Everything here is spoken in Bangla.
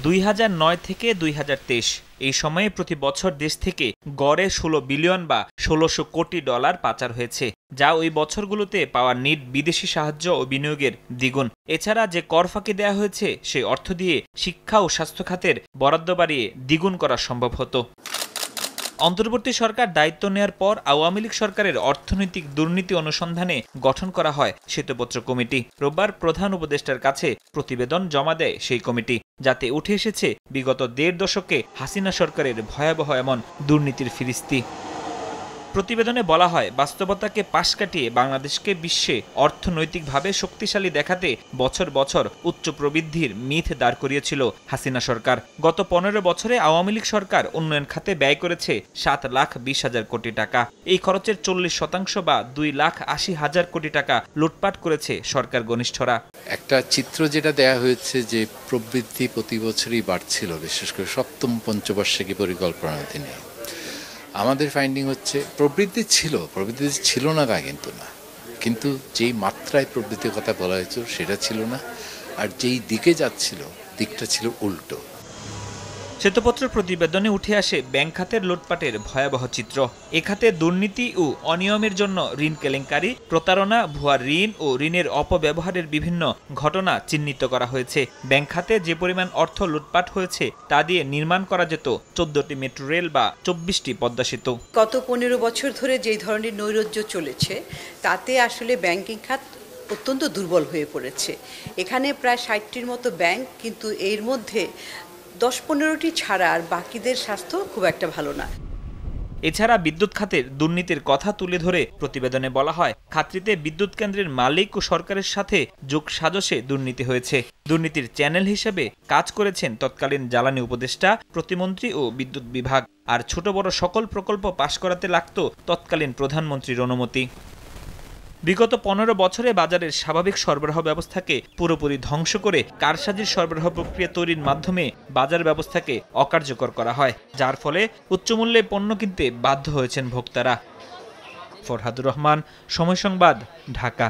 2009 থেকে 2023 এই সময়ে প্রতি বছর দেশ থেকে গড়ে 16 বিলিয়ন বা 1600 কোটি ডলার পাচার হয়েছে, যা ওই বছরগুলোতে পাওয়া নিট বিদেশি সাহায্য ও বিনিয়োগের দ্বিগুণ। এছাড়া যে কর ফাঁকি দেওয়া হয়েছে সেই অর্থ দিয়ে শিক্ষা ও স্বাস্থ্য খাতের বরাদ্দ বাড়িয়ে দ্বিগুণ করা সম্ভব হতো। অন্তর্বর্তী সরকার দায়িত্ব নেয়ার পর আওয়ামী লীগ সরকারের অর্থনৈতিক দুর্নীতি অনুসন্ধানে গঠন করা হয় শ্বেতপত্র কমিটি। রোববার প্রধান উপদেষ্টার কাছে প্রতিবেদন জমা দেয় সেই কমিটি, যাতে উঠে এসেছে বিগত ১.৫ দশকে হাসিনা সরকারের ভয়াবহ এমন দুর্নীতির ফিরিস্তি। প্রতিবেদনে বলা হয়, বাস্তবতাকে পাশ কাটিয়ে বাংলাদেশকে বিশ্বে অর্থনৈতিকভাবে শক্তিশালী দেখাতে বছর বছর উচ্চ প্রবৃদ্ধির মিথ দাঁড় করিয়েছিল হাসিনা সরকার। গত ১৫ বছরে আওয়ামী লীগ সরকার উন্নয়ন খাতে ব্যয় করেছে ৭,২০,০০০ কোটি টাকা। এই খরচের ৪০% বা ২,৮০,০০০ কোটি টাকা লুটপাট করেছে সরকার ঘনিষ্ঠরা। একটা চিত্র যেটা দেয়া হয়েছে যে প্রবৃদ্ধি প্রতি বছরই বাড়ছিল, বিশেষ করে সপ্তম পঞ্চবার্ষিকী পরিকল্পনার অধীনে। আমাদের ফাইন্ডিং হচ্ছে প্রবৃদ্ধি ছিল না তা কিন্তু না, কিন্তু যেই মাত্রায় প্রবৃদ্ধির কথা বলা হয়েছিল সেটা ছিল না, আর যেই দিকে যাচ্ছিল দিকটা ছিল উল্টো। শ্বেতপত্র প্রতিবেদনে উঠে আসে ব্যাংক খাতের লুটপাটের ভয়াবহ চিত্র। এ খাতে দুর্নীতি ও অনিয়মের জন্য ঋণ কেলেঙ্কারি, প্রতারণা, ভুয়া ঋণ ও ঋণের অপব্যবহারের বিভিন্ন ঘটনা চিহ্নিত করা হয়েছে। ব্যাংক খাতে যে পরিমাণ অর্থ লুটপাট হয়েছে তা দিয়ে নির্মাণ করা যেত 14টি মেট্রো রেল বা 24টি পদ্মা সেতু। গত 15 বছর ধরে যে ধরনের নৈরাজ্য চলেছে তাতে আসলে ব্যাংকিং খাত অত্যন্ত দুর্বল হয়ে পড়েছে। এখানে প্রায় 60টির মতো ব্যাংক, কিন্তু এর মধ্যে 10-15টি ছাড়া আর বাকিদের স্বাস্থ্য খুব একটা ভালো না। এছাড়া বিদ্যুৎ খাতের দুর্নীতির কথা তুলে ধরে প্রতিবেদনে বলা হয়, খাতটিতে বিদ্যুৎ কেন্দ্রের মালিক ও সরকারের সাথে যোগসাজশে দুর্নীতি হয়েছে। দুর্নীতির চ্যানেল হিসেবে কাজ করেছেন তৎকালীন জ্বালানি উপদেষ্টা, প্রতিমন্ত্রী ও বিদ্যুৎ বিভাগ। আর ছোট বড় সকল প্রকল্প পাশ করাতে লাগত তৎকালীন প্রধানমন্ত্রীর অনুমতি। বিগত 15 বছরে বাজারের স্বাভাবিক সরবরাহ ব্যবস্থাকে পুরোপুরি ধ্বংস করে কারসাজির সরবরাহ প্রক্রিয়া তৈরির মাধ্যমে বাজার ব্যবস্থাকে অকার্যকর করা হয়, যার ফলে উচ্চমূল্যে পণ্য কিনতে বাধ্য হয়েছেন ভোক্তারা। ফরহাদুর রহমান, সময় সংবাদ, ঢাকা।